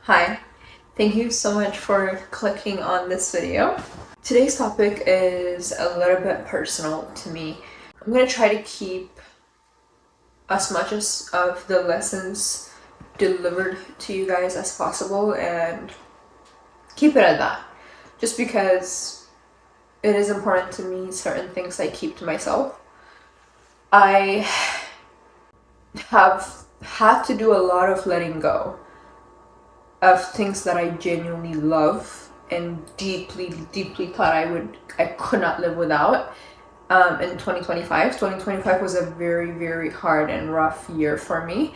Hi, thank you so much for clicking on this video. Today's topic is a little bit personal to me. I'm going to try to keep as much of the lessons delivered to you guys as possible and keep it at that. Just because it is important to me, certain things I keep to myself. I have had to do a lot of letting go of things that I genuinely love and deeply thought I could not live without. In 2025 was a very hard and rough year for me.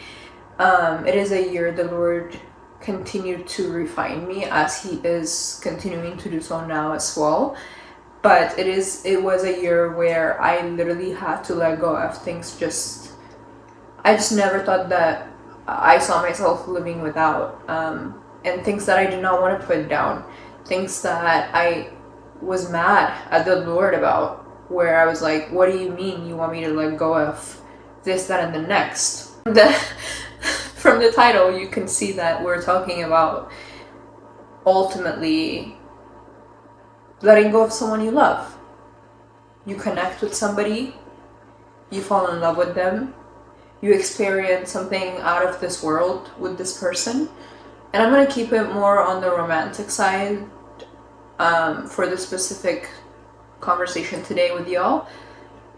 It is a year the Lord continued to refine me, as He is continuing to do so now as well. But it was a year where I literally had to let go of things. I just never thought that I saw myself living without, and things that I did not want to put down, things that I was mad at the Lord about, where I was like, what do you mean you want me to let go of this, that, and the next? From the title, you can see that we're talking about ultimately letting go of someone you love. You connect with somebody, you fall in love with them, you experience something out of this world with this person. And I'm going to keep it more on the romantic side for the specific conversation today with y'all.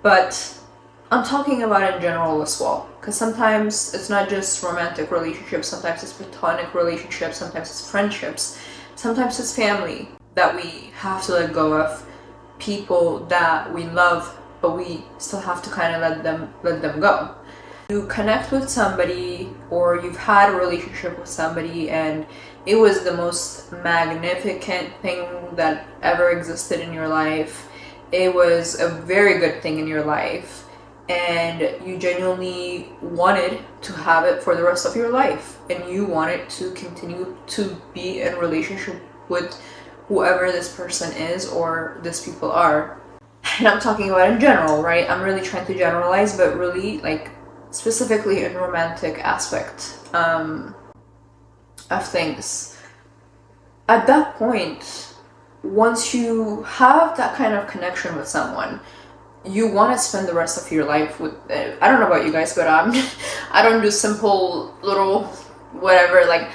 But I'm talking about in general as well. Because sometimes it's not just romantic relationships. Sometimes it's platonic relationships. Sometimes it's friendships. Sometimes it's family that we have to let go of. People that we love, but we still have to kind of let them go. You connect with somebody, or you've had a relationship with somebody and it was the most magnificent thing that ever existed in your life. It was a very good thing in your life and you genuinely wanted to have it for the rest of your life, and you wanted to continue to be in a relationship with whoever this person is or these people are. And I'm talking about in general, right? I'm really trying to generalize, but really specifically in romantic aspect of things. At that point, once you have that kind of connection with someone, you want to spend the rest of your life with. I don't know about you guys, but I don't do simple little whatever. Like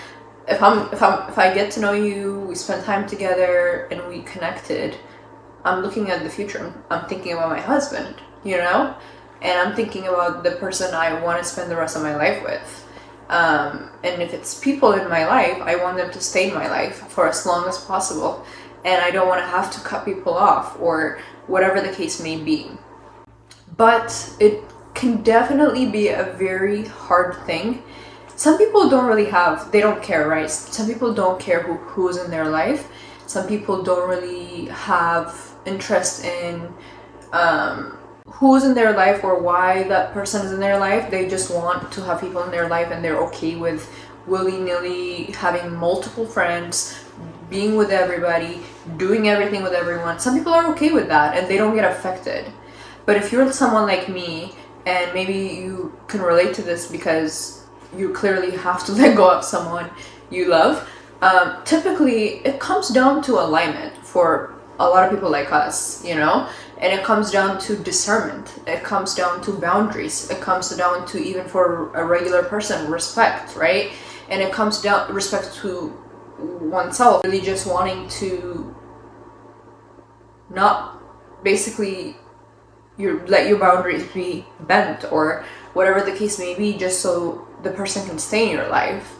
if I get to know you, we spend time together, and we connected. I'm looking at the future. I'm thinking about my husband, and I'm thinking about the person I want to spend the rest of my life with. And if it's people in my life, I want them to stay in my life for as long as possible. And I don't want to have to cut people off or whatever the case may be. But it can definitely be a very hard thing. Some people they don't care, right? Some people don't care who's in their life. Some people don't really have interest in who's in their life or why that person is in their life. They just want to have people in their life, and they're okay with willy-nilly having multiple friends, being with everybody, doing everything with everyone. Some people are okay with that and they don't get affected. But if you're someone like me, and maybe you can relate to this because you clearly have to let go of someone you love, typically it comes down to alignment for a lot of people like us, and it comes down to discernment. It comes down to boundaries. It comes down to, even for a regular person, respect, right? And it comes down respect to oneself, really just wanting to not basically let your boundaries be bent or whatever the case may be, just so the person can stay in your life.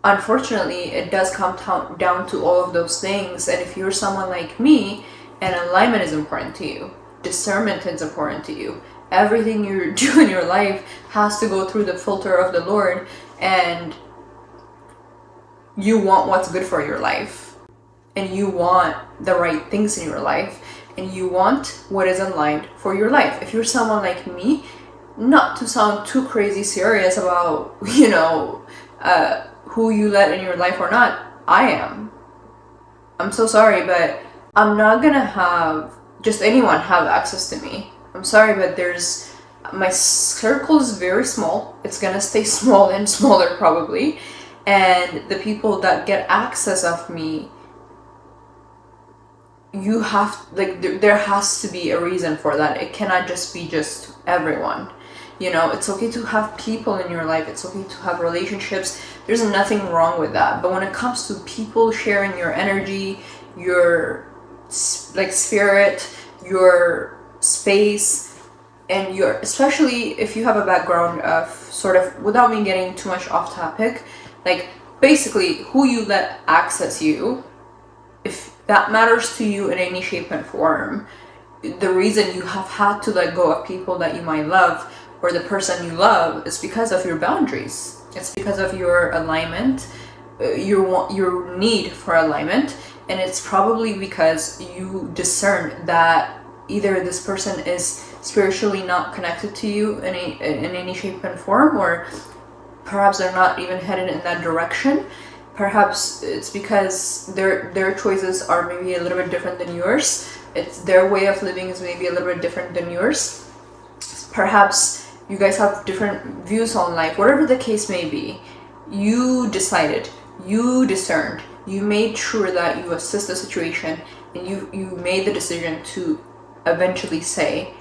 Unfortunately, it does come down to all of those things. And if you're someone like me, and alignment is important to you, discernment is important to you, everything you do in your life has to go through the filter of the Lord, and you want what's good for your life, and you want the right things in your life, and you want what is aligned for your life. If you're someone like me, not to sound too crazy serious about who you let in your life or not, I'm so sorry, but I'm not gonna have just anyone have access to me. I'm sorry, but my circle is very small. It's gonna stay small and smaller probably. And the people that get access of me, you have, like, there has to be a reason for that. It cannot just be just everyone. You know, it's okay to have people in your life, it's okay to have relationships, there's nothing wrong with that. But when it comes to people sharing your energy, your like spirit, your space, and your, especially if you have a background of sort of, without me getting too much off topic, like basically who you let access you, if that matters to you in any shape and form, the reason you have had to let go of people that you might love or the person you love is because of your boundaries. It's because of your alignment, your need for alignment, and it's probably because you discern that either this person is spiritually not connected to you in any shape and form, or perhaps they're not even headed in that direction. Perhaps it's because their choices are maybe a little bit different than yours. It's their way of living is maybe a little bit different than yours. Perhaps you guys have different views on life. Whatever the case may be, you decided, you discerned, you made sure that you assess the situation, and you made the decision to eventually say,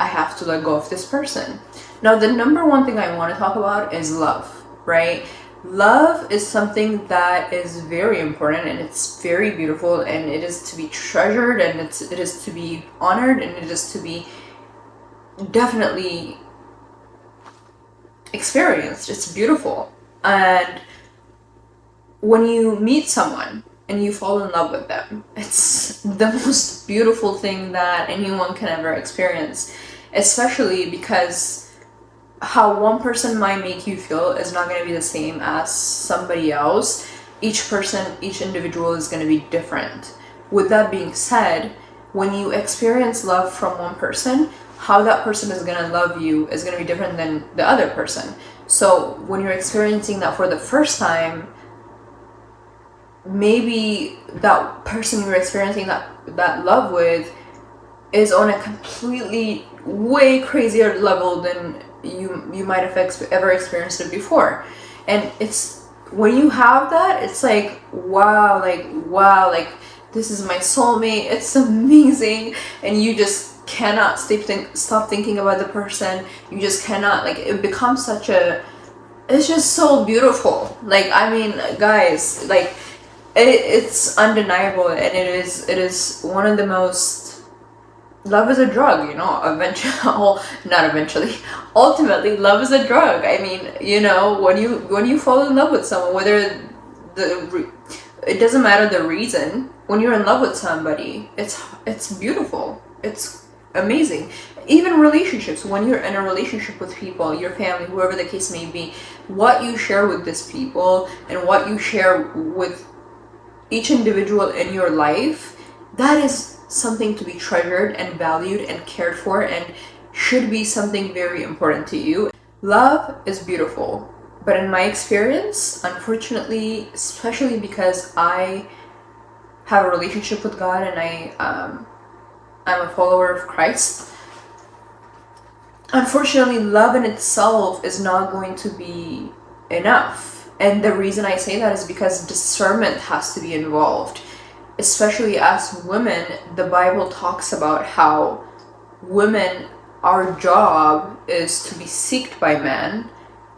I have to let go of this person. Now, the number one thing I want to talk about is love, right? Love is something that is very important, and it's very beautiful, and it is to be treasured, and it is to be honored, and it is to be definitely experienced. It's beautiful. And when you meet someone and you fall in love with them, it's the most beautiful thing that anyone can ever experience, especially because how one person might make you feel is not going to be the same as somebody else. Each person, each individual is going to be different. With that being said, when you experience love from one person, how that person is going to love you is going to be different than the other person. So when you're experiencing that for the first time, maybe that person you're experiencing that love with is on a completely way crazier level than you might have ever experienced it before. And it's when you have that, it's like wow, like this is my soulmate, it's amazing, and you just cannot stop thinking about the person. You just cannot, like, it becomes such a, it's just so beautiful. Like, I mean, guys, like it's undeniable, and it is one of the most, love is a drug, you know, ultimately love is a drug. I mean, you know, when you fall in love with someone, whether it doesn't matter the reason, when you're in love with somebody, it's beautiful, it's amazing. Even relationships, when you're in a relationship with people, your family, whoever the case may be, what you share with these people and what you share with each individual in your life, that is something to be treasured and valued and cared for, and should be something very important to you. Love is beautiful, but in my experience, unfortunately, especially because I have a relationship with God and I'm a follower of Christ, unfortunately, love in itself is not going to be enough. And the reason I say that is because discernment has to be involved. Especially as women, the Bible talks about how women, our job is to be sought by men,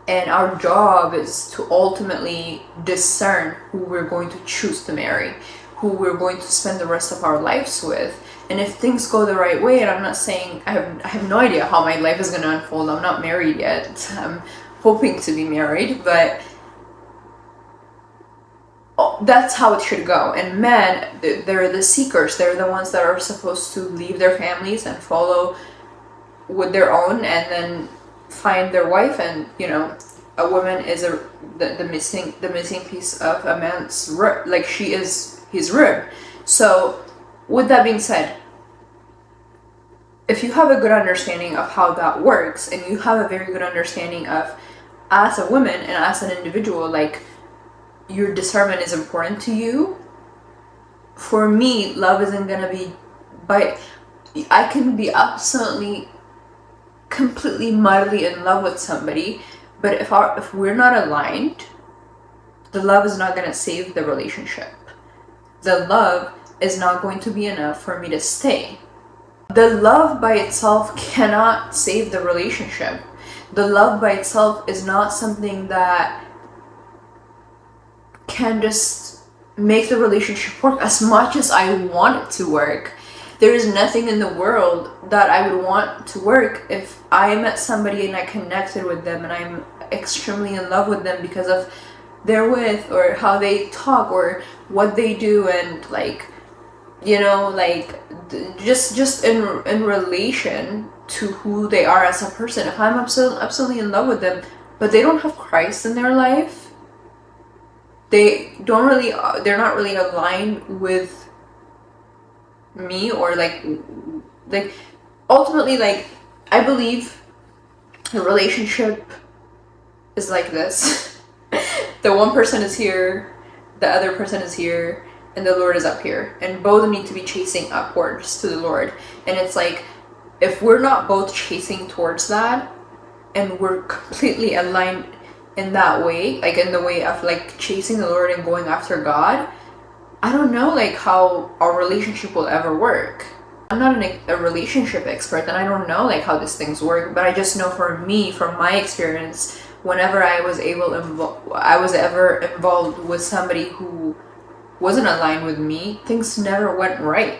and our job is to ultimately discern who we're going to choose to marry, who we're going to spend the rest of our lives with. And if things go the right way, and I'm not saying, I have no idea how my life is going to unfold. I'm not married yet. I'm hoping to be married, but that's how it should go. And men, they're the seekers. They're the ones that are supposed to leave their families and follow with their own, and then find their wife. And you know, a woman is the missing piece of a man's rib, like she is his rib. So with that being said, if you have a good understanding of how that works, and you have a very good understanding of, as a woman and as an individual, like, your discernment is important to you. For me, love isn't gonna be I can be absolutely completely madly in love with somebody, but if we're not aligned, the love is not going to save the relationship. The love is not going to be enough for me to stay. The love by itself cannot save the relationship. The love by itself is not something that can just make the relationship work as much as I want it to work. There is nothing in the world that I would want to work if I met somebody and I connected with them and I'm extremely in love with them because of their wit or how they talk or what they do, and like, you know, like just in relation to who they are as a person. If I'm absolutely in love with them, but they don't have Christ in their life, they're not really aligned with me, or like ultimately, like, I believe a relationship is like this. The one person is here, the other person is here, and the Lord is up here, and both need to be chasing upwards to the Lord. And it's like, if we're not both chasing towards that, and we're completely aligned in that way, like in the way of like chasing the Lord and going after God, I don't know like how our relationship will ever work. I'm not a relationship expert, and I don't know like how these things work, but I just know for me, from my experience, whenever I was ever involved with somebody who wasn't aligned with me, things never went right,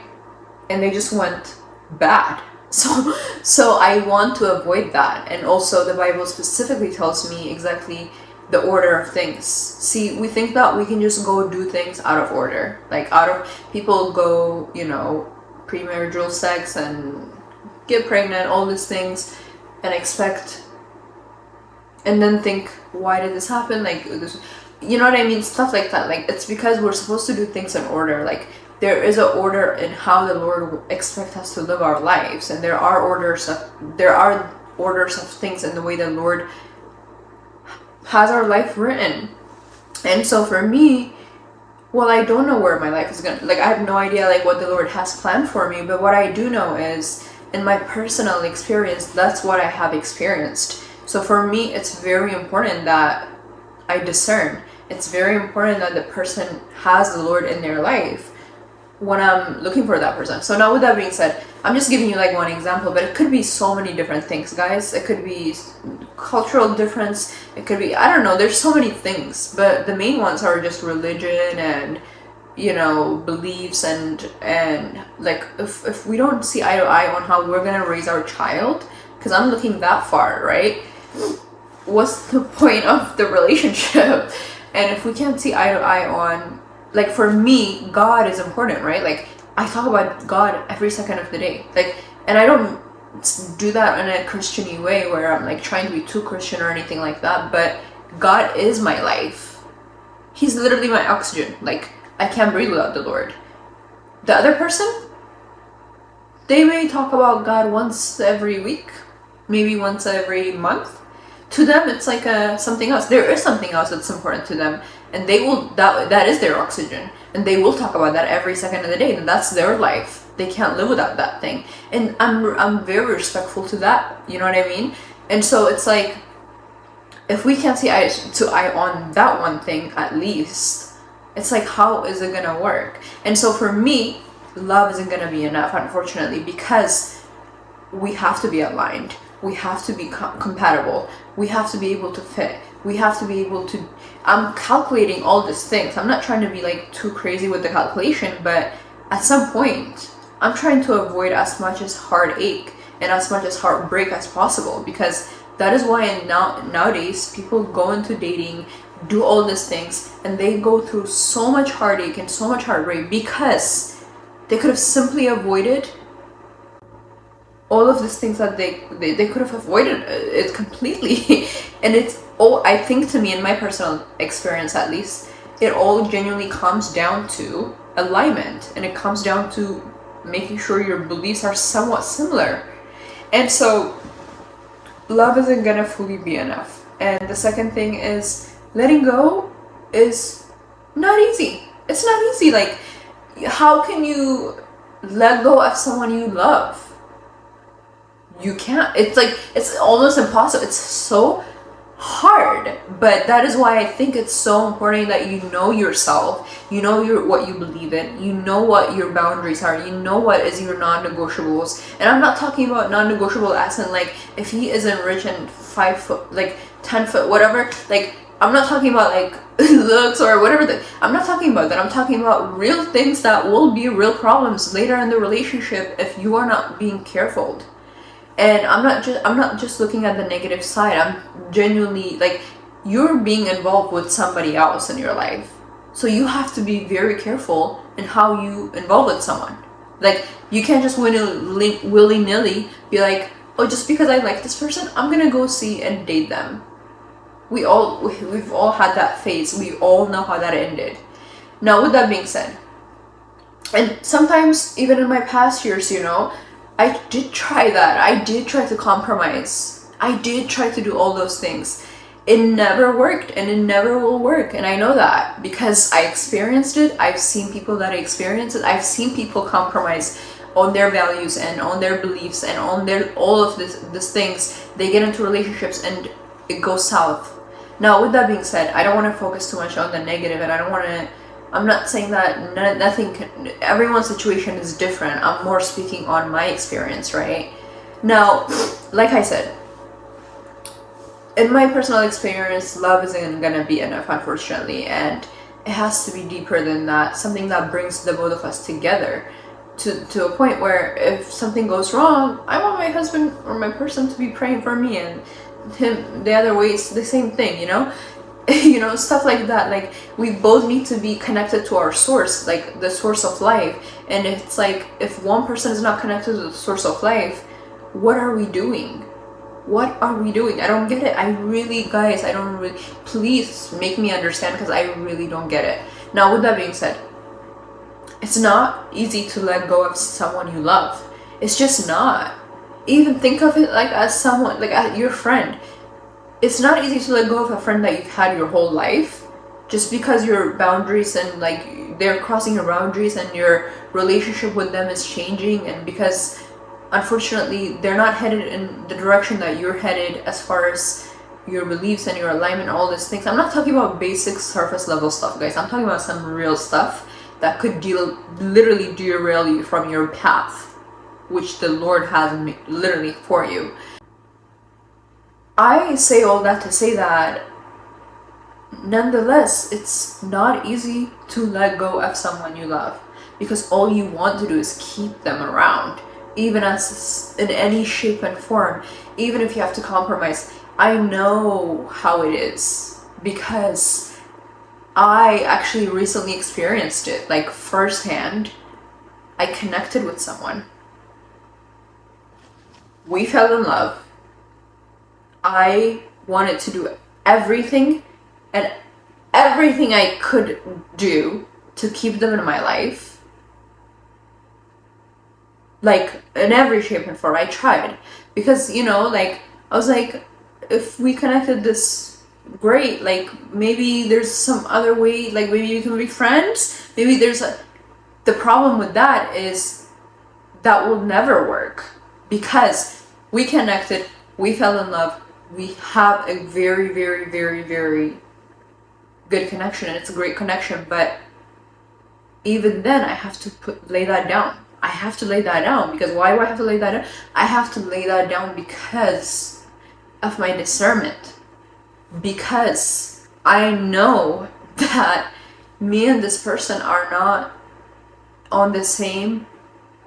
and they just went bad. So I want to avoid that. And also the Bible specifically tells me exactly the order of things. See, we think that we can just go do things out of order, like people go, you know, premarital sex and get pregnant, all these things, and expect, and then think, why did this happen? Like this, you know what I mean? Stuff like that. Like, it's because we're supposed to do things in order. Like, there is an order in how the Lord expects us to live our lives, and there are orders of things in the way the Lord has our life written. And so for me, well, I don't know where my life is gonna, like, I have no idea like what the Lord has planned for me, but what I do know is, in my personal experience, that's what I have experienced. So for me, it's very important that I discern. It's very important that the person has the Lord in their life when I'm looking for that person. So now, with that being said, I'm just giving you like one example, but it could be so many different things, guys. It could be cultural difference. It could be, I don't know, there's so many things, but the main ones are just religion and, you know, beliefs, and like, if we don't see eye to eye on how we're gonna raise our child, because I'm looking that far, right? What's the point of the relationship? And if we can't see eye to eye on, like, for me, God is important, right? Like, I talk about God every second of the day, like, and I don't do that in a Christian-y way where I'm like trying to be too Christian or anything like that, but God is my life. He's literally my oxygen. Like, I can't breathe without the Lord. The other person, they may talk about God once every week, maybe once every month. To them, it's like something else. There is something else that's important to them, and they will, that is their oxygen, and they will talk about that every second of the day, and that's their life. They can't live without that thing, and I'm very respectful to that, you know what I mean? And so it's like, if we can't see eye to eye on that one thing, at least, it's like, how is it gonna work? And so for me, love isn't gonna be enough, unfortunately, because we have to be aligned. We have to be compatible. We have to be able to fit. We have to be able to, I'm calculating all these things. I'm not trying to be like too crazy with the calculation, but at some point, I'm trying to avoid as much as heartache and as much as heartbreak as possible, because that is why nowadays people go into dating, do all these things, and they go through so much heartache and so much heartbreak because they could have simply avoided all of these things that they could have avoided it completely. And it's all, I think, to me, in my personal experience at least, it all genuinely comes down to alignment, and it comes down to making sure your beliefs are somewhat similar. And so love isn't gonna fully be enough. And the second thing is, letting go is not easy. It's not easy. Like, how can you let go of someone you love? You can't. It's like, it's almost impossible. It's so hard, but that is why I think it's so important that you know yourself, you know what you believe in, you know what your boundaries are, you know what is your non-negotiables. And I'm not talking about non-negotiable as in like if he isn't rich and 5 foot, like 10 foot, whatever, like I'm not talking about like looks or whatever. I'm not talking about that. I'm talking about real things that will be real problems later in the relationship if you are not being careful. And I'm not just looking at the negative side. I'm genuinely like, you're being involved with somebody else in your life. So you have to be very careful in how you involve with someone. Like, you can't just willy-nilly be like, oh, just because I like this person, I'm gonna go see and date them. We've all had that phase. We all know how that ended. Now, with that being said, and sometimes even in my past years, you know, I did try that. I did try to compromise. I did try to do all those things. It never worked and it never will work. And I know that because I experienced it. I've seen people that experience it. I've seen people compromise on their values and on their beliefs and on their all of these things. They get into relationships and it goes south. Now, with that being said, I don't want to focus too much on the negative, and I'm not saying that everyone's situation is different. I'm more speaking on my experience, right? Now, like I said, in my personal experience, love isn't gonna be enough, unfortunately, and it has to be deeper than that. Something that brings the both of us together to a point where if something goes wrong, I want my husband or my person to be praying for me, and him the other way is the same thing, you know? You know, stuff like that. Like, we both need to be connected to our source, like the source of life. And it's like, if one person is not connected to the source of life, what are we doing? What are we doing? I don't get it. I really, guys, I don't really, please make me understand, because I really don't get it. Now, with that being said, it's not easy to let go of someone you love. It's just not. Even think of it like as someone, like as your friend. It's not easy to let go of a friend that you've had your whole life, just because your boundaries and like they're crossing your boundaries and your relationship with them is changing, and because unfortunately they're not headed in the direction that you're headed as far as your beliefs and your alignment, all these things. I'm not talking about basic surface level stuff, guys. I'm talking about some real stuff that could literally derail you from your path, which the Lord has literally for you. I say all that to say that nonetheless, it's not easy to let go of someone you love, because all you want to do is keep them around, even as in any shape and form, even if you have to compromise. I know how it is, because I actually recently experienced it, like firsthand. I connected with someone. We fell in love. I wanted to do everything and everything I could do to keep them in my life. Like, in every shape and form, I tried. Because, you know, like, I was like, if we connected this, great. Like, maybe there's some other way, like, maybe you can be friends. Maybe there's the problem with that is that will never work. Because we connected, we fell in love, we have a very, very, very, very good connection, and it's a great connection, but even then I have to lay that down. I have to lay that down, because why do I have to lay that down? I have to lay that down because of my discernment, because I know that me and this person are not on the same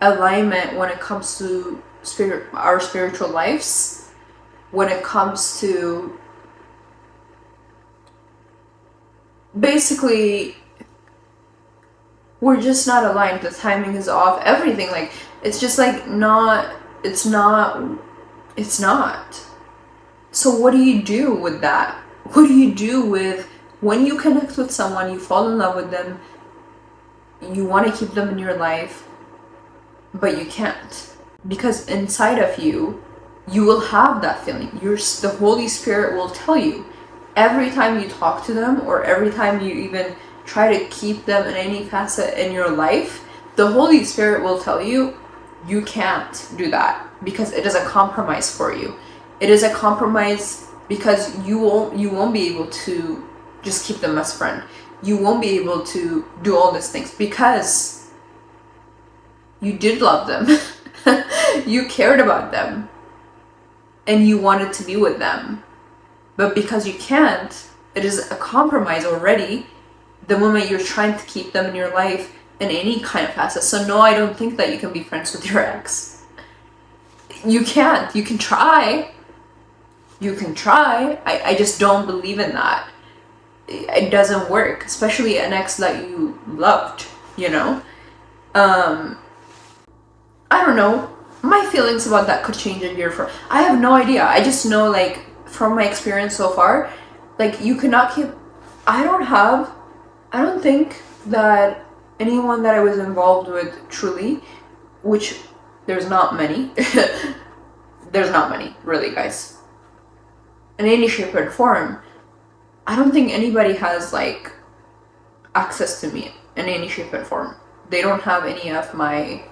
alignment when it comes to our spiritual lives, when it comes to basically we're just not aligned. The timing is off, everything, like it's just like it's not. So what do you do with that? What do you do with when you connect with someone, you fall in love with them, you want to keep them in your life, but you can't, because inside of you will have that feeling. The Holy Spirit will tell you every time you talk to them, or every time you even try to keep them in any facet in your life, the Holy Spirit will tell you, you can't do that, because it is a compromise for you. It is a compromise because you won't be able to just keep them as friend. You won't be able to do all these things because you did love them. You cared about them and you wanted to be with them. But because you can't, it is a compromise already the moment you're trying to keep them in your life in any kind of facet. So no, I don't think that you can be friends with your ex. You can't. You can try. You can try. I just don't believe in that. It doesn't work, especially an ex that you loved, you know? I don't know. My feelings about that could change in year for. I have no idea. I just know, like, from my experience so far, like, you cannot keep. I don't think that anyone that I was involved with truly, which there's not many, there's not many, really, guys. In any shape or form, I don't think anybody has, like, access to me in any shape or form. They don't have any of my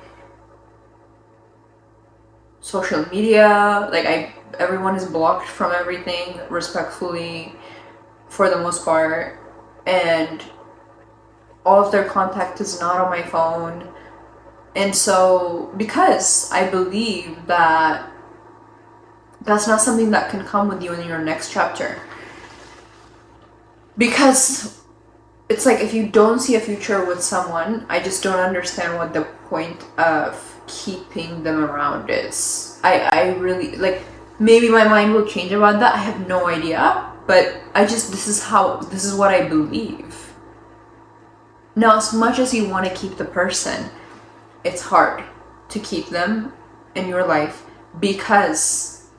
social media. Like, everyone is blocked from everything, respectfully, for the most part, and all of their contact is not on my phone. And so, because I believe that that's not something that can come with you in your next chapter. Because it's like, if you don't see a future with someone, I just don't understand what the point of keeping them around is. I really, like, maybe my mind will change about that. I have no idea. But this is what I believe. Now, as much as you want to keep the person, it's hard to keep them in your life because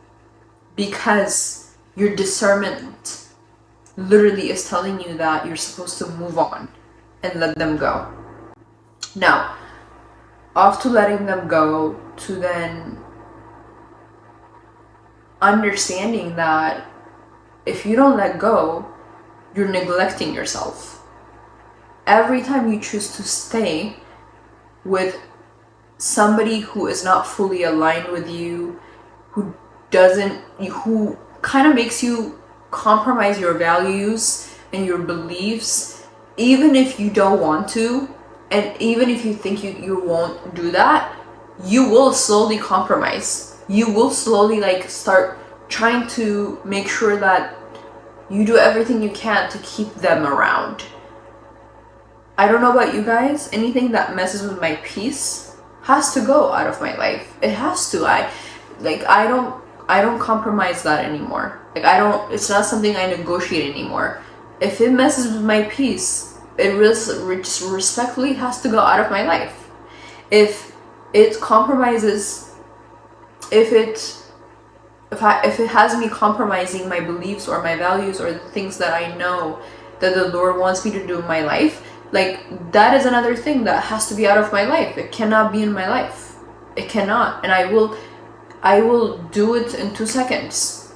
your discernment literally is telling you that you're supposed to move on and let them go. Now, off to letting them go, to then understanding that if you don't let go, you're neglecting yourself. Every time you choose to stay with somebody who is not fully aligned with you, who kind of makes you compromise your values and your beliefs, even if you don't want to, and even if you think you won't do that, you will slowly compromise. You will slowly, like, start trying to make sure that you do everything you can to keep them around. I don't know about you guys, anything that messes with my peace has to go out of my life. It has to. I don't compromise that anymore. Like, it's not something I negotiate anymore. If it messes with my peace, it just respectfully has to go out of my life. If it compromises, if it has me compromising my beliefs or my values or the things that I know that the Lord wants me to do in my life, like, that is another thing that has to be out of my life. It cannot be in my life. It cannot. And I will do it in 2 seconds.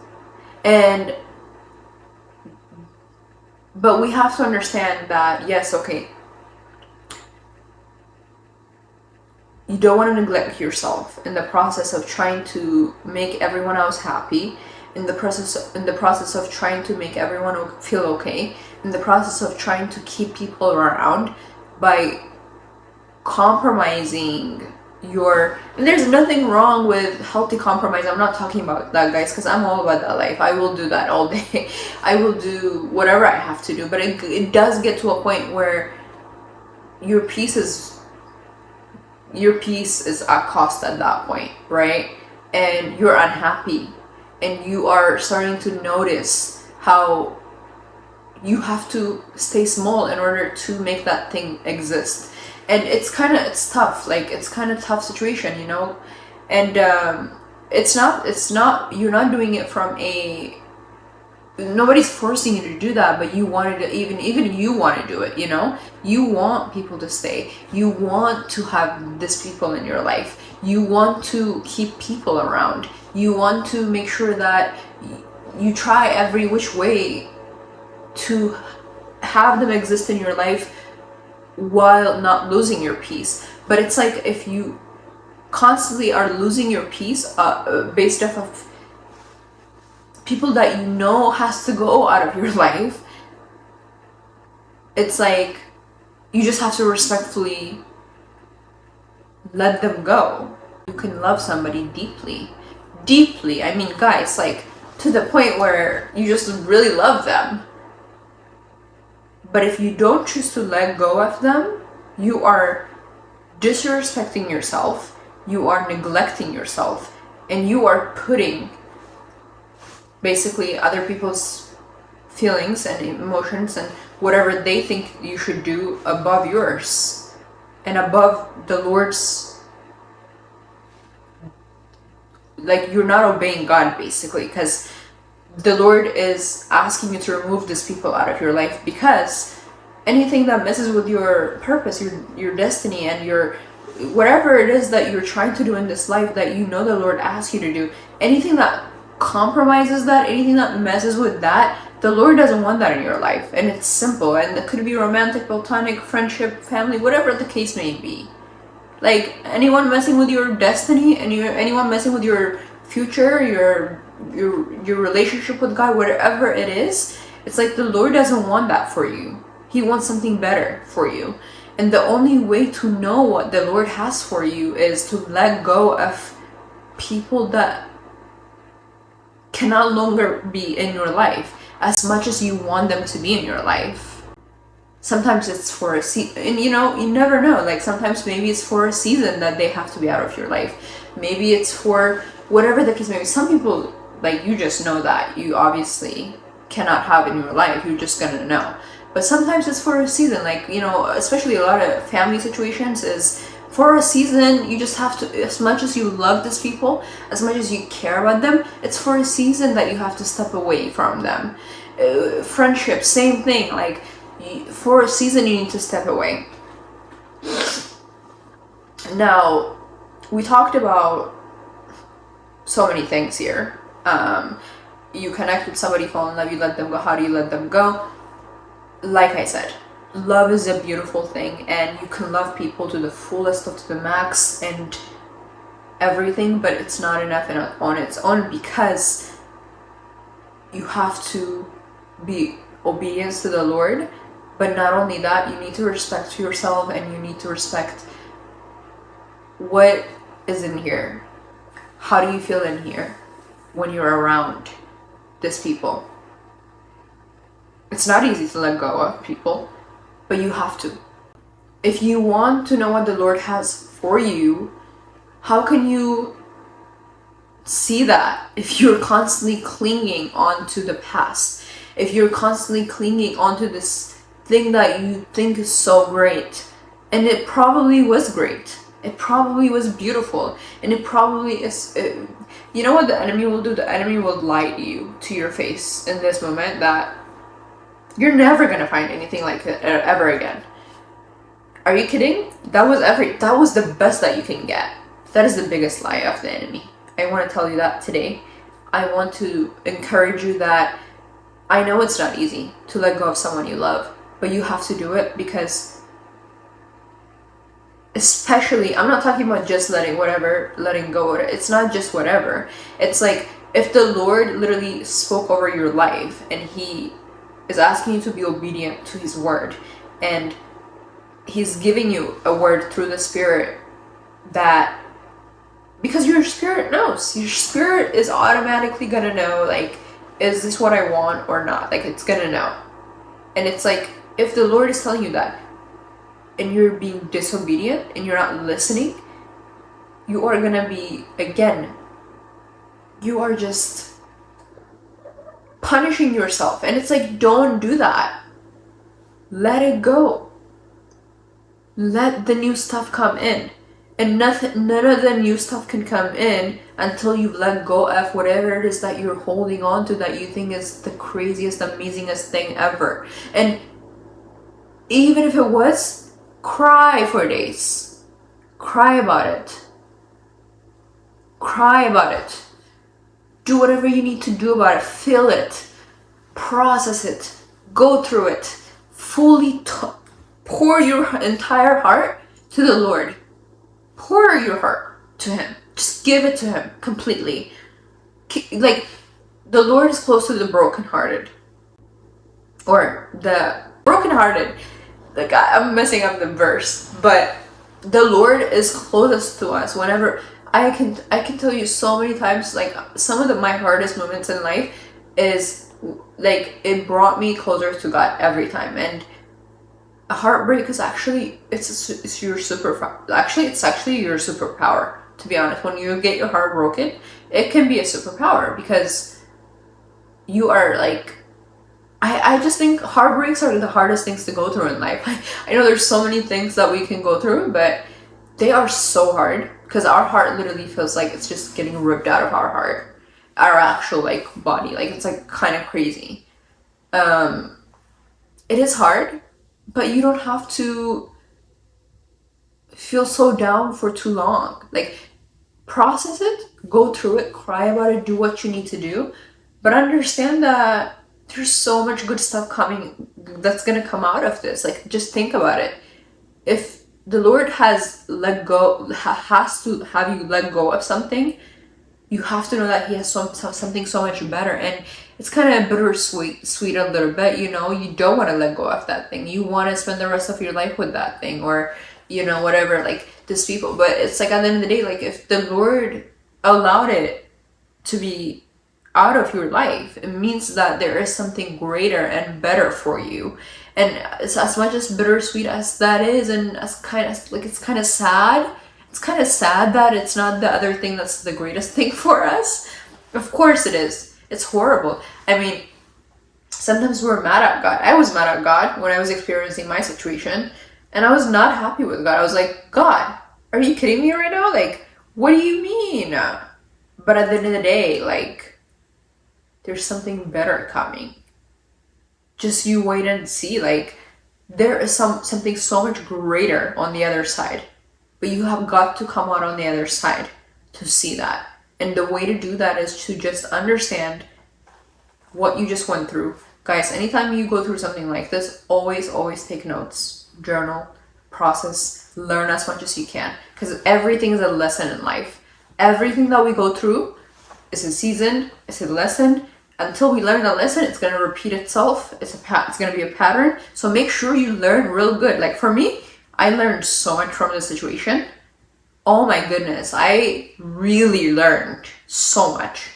But we have to understand that, yes, okay, you don't want to neglect yourself in the process of trying to make everyone else happy, in the process of trying to make everyone feel okay, in the process of trying to keep people around by compromising and there's nothing wrong with healthy compromise. I'm not talking about that, guys, because I'm all about that life. I will do that all day. I will do whatever I have to do, but it does get to a point where your peace is at cost at that point, right? And you're unhappy, and you are starting to notice how you have to stay small in order to make that thing exist. And it's tough. Like, it's kind of tough situation, you know. And it's not you're not doing it from nobody's forcing you to do that, but you wanted to, even you want to do it, you know. You want people to stay. You want to have these people in your life. You want to keep people around. You want to make sure that you try every which way to have them exist in your life while not losing your peace. But it's like, if you constantly are losing your peace based off of people that you know has to go out of your life, it's like you just have to respectfully let them go. You can love somebody deeply. Deeply. I mean, guys, like, to the point where you just really love them. But if you don't choose to let go of them, you are disrespecting yourself, you are neglecting yourself, and you are putting basically other people's feelings and emotions and whatever they think you should do above yours and above the Lord's. Like, you're not obeying God, basically, because the Lord is asking you to remove these people out of your life, because anything that messes with your purpose, your destiny, and your whatever it is that you're trying to do in this life that you know the Lord asks you to do, anything that compromises that, anything that messes with that, the Lord doesn't want that in your life. And it's simple, and it could be romantic, platonic, friendship, family, whatever the case may be. Like, anyone messing with your destiny, and anyone messing with your future, your relationship with God, whatever it is, it's like the Lord doesn't want that for you. He wants something better for you. And the only way to know what the Lord has for you is to let go of people that cannot longer be in your life as much as you want them to be in your life. Sometimes it's for a season, and you never know. Like, sometimes maybe it's for a season that they have to be out of your life. Maybe it's for whatever the case may be. Some people, like, you just know that you obviously cannot have in your life. You're just gonna know. But sometimes it's for a season, like, especially a lot of family situations is for a season. You just have to, as much as you love these people, as much as you care about them, it's for a season that you have to step away from them. Friendship, same thing, like, for a season you need to step away. Now, we talked about so many things here. You connect with somebody, fall in love, you let them go. How do you let them go? Like I said, love is a beautiful thing, and you can love people to the fullest, to the max, and everything, but it's not enough on its own, because you have to be obedient to the Lord. But not only that, you need to respect yourself, and you need to respect what is in here. How do you feel in here when you're around these people? It's not easy to let go of people, but you have to. If you want to know what the Lord has for you, how can you see that if you're constantly clinging on to the past? If you're constantly clinging onto this thing that you think is so great, and it probably was great, it probably was beautiful, and it probably is. You know what the enemy will do? The enemy will lie to you, to your face, in this moment, that you're never gonna find anything like it ever again. Are you kidding? That was the best that you can get. That is the biggest lie of the enemy. I want to tell you that today. I want to encourage you that I know it's not easy to let go of someone you love, but you have to do it, because especially, I'm not talking about just letting go of it. It's not just whatever. It's like, if the Lord literally spoke over your life, and He is asking you to be obedient to His word, and He's giving you a word through the Spirit, that, because your spirit knows, your spirit is automatically gonna know, like, is this what I want or not? Like, it's gonna know. And it's like, if the Lord is telling you that, and you're being disobedient, and you're not listening, you are gonna be, again, you are just punishing yourself. And it's like, don't do that. Let it go. Let the new stuff come in. And none of the new stuff can come in until you've let go of whatever it is that you're holding on to, that you think is the craziest, amazingest thing ever. And even if it was, cry for days. Cry about it. Cry about it. Do whatever you need to do about it. Feel it. Process it. Go through it. Fully pour your entire heart to the Lord. Pour your heart to Him. Just give it to Him completely. Like, the Lord is close to the brokenhearted, or the brokenhearted. Like, I'm messing up the verse, but the Lord is closest to us. Whenever I can tell you so many times, like some of my hardest moments in life is like it brought me closer to God every time. And a heartbreak is actually it's your superpower. Actually, it's actually your superpower. To be honest, when you get your heart broken, it can be a superpower because you are like I just think heartbreaks are the hardest things to go through in life. I know there's so many things that we can go through, but they are so hard because our heart literally feels like it's just getting ripped out of our heart, our actual like body. Like it's like kind of crazy. It is hard, but you don't have to feel so down for too long. Like process it, go through it, cry about it, do what you need to do, but understand that there's so much good stuff coming that's gonna come out of this. Like just think about it. If the Lord has has to have you let go of something, you have to know that He has something so much better. And it's kind of bittersweet, sweet a little bit. You know, you don't want to let go of that thing. You want to spend the rest of your life with that thing, or whatever. Like these people, but it's like at the end of the day, like if the Lord allowed it to be out of your life, it means that there is something greater and better for you. And it's as much as bittersweet as that is, and as kind of like it's kind of sad. It's kind of sad that it's not the other thing that's the greatest thing for us. Of course it is. It's horrible. I mean, sometimes we're mad at God. I was mad at God when I was experiencing my situation, and I was not happy with God. I was like, God, are you kidding me right now? Like, what do you mean? But at the end of the day, like, there's something better coming. Just you wait and see. Like, there is something so much greater on the other side. But you have got to come out on the other side to see that. And the way to do that is to just understand what you just went through. Guys, anytime you go through something like this, always take notes, journal, process, learn as much as you can. Because everything is a lesson in life. Everything that we go through is a season, it's a lesson. Until we learn the lesson, it's going to repeat itself. It's going to be a pattern. So make sure you learn real good. Like for me, I learned so much from this situation. Oh my goodness, I really learned so much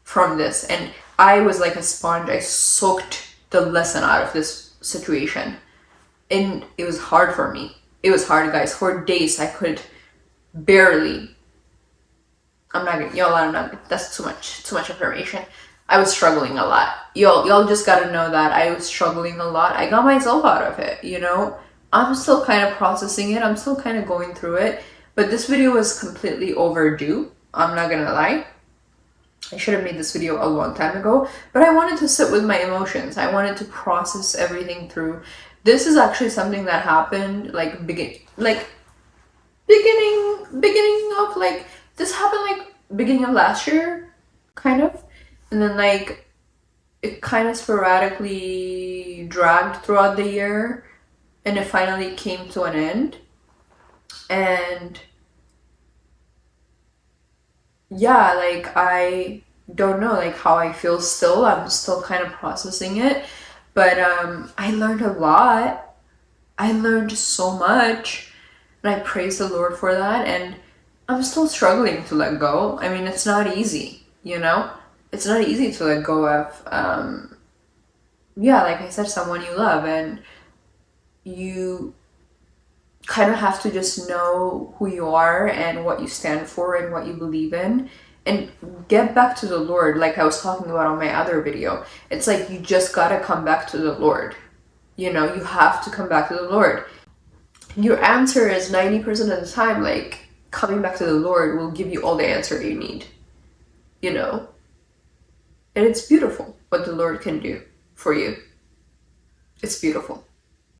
from this. And I was like a sponge. I soaked the lesson out of this situation. And it was hard for me. It was hard, guys. For days, I could barely. That's too much information. I was struggling a lot. Y'all just gotta know that I was struggling a lot. I got myself out of it, I'm still kind of processing it. I'm still kind of going through it. But this video was completely overdue. I'm not gonna lie. I should have made this video a long time ago. But I wanted to sit with my emotions. I wanted to process everything through. This is actually something that happened beginning of this happened beginning of last year, kind of. And then it kind of sporadically dragged throughout the year. And it finally came to an end. And yeah, I don't know how I feel still. I'm still kind of processing it. But I learned a lot. I learned so much. And I praise the Lord for that. And I'm still struggling to let go. I mean, it's not easy, It's not easy to let go of, like I said, someone you love. And you kind of have to just know who you are and what you stand for and what you believe in, and get back to the Lord, like I was talking about on my other video. It's like you just gotta come back to the Lord. You have to come back to the Lord. Your answer is 90% of the time, coming back to the Lord will give you all the answer you need. And it's beautiful what the Lord can do for you. It's beautiful.